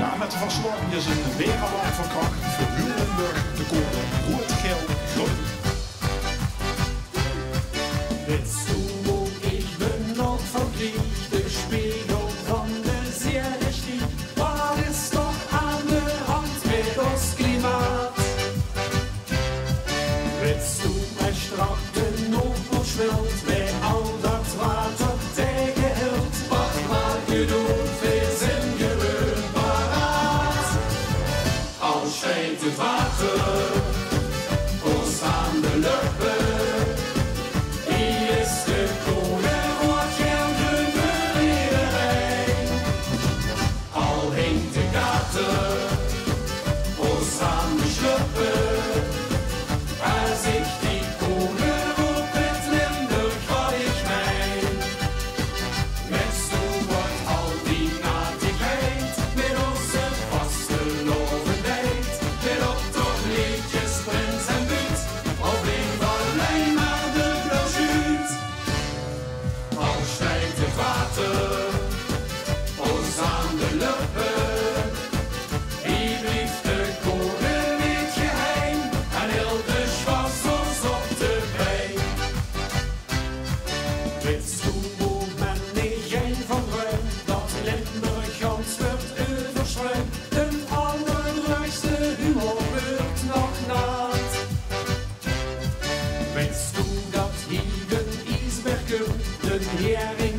Ja, met de verslaving is een wereldwijd van kracht voor Limburg de code rood, geel, groen. Willst du, wo ich bin, noch verblieb, der Spiegel von der Seele stieg, war es doch an der Hand mit das Klimat. Willst du erstrachten noch und schwillt, wer all das Water tegen hield, wat maar geduld, wir sind gewöhnt parat. Als steht het water, ons aan de lucht. Willst du, wo man nicht een van dreunt, dat Limburg ons wordt overschreeuwd, den allerleukste humor wordt nog naad. Willst du dat hier den Isberg, den Hering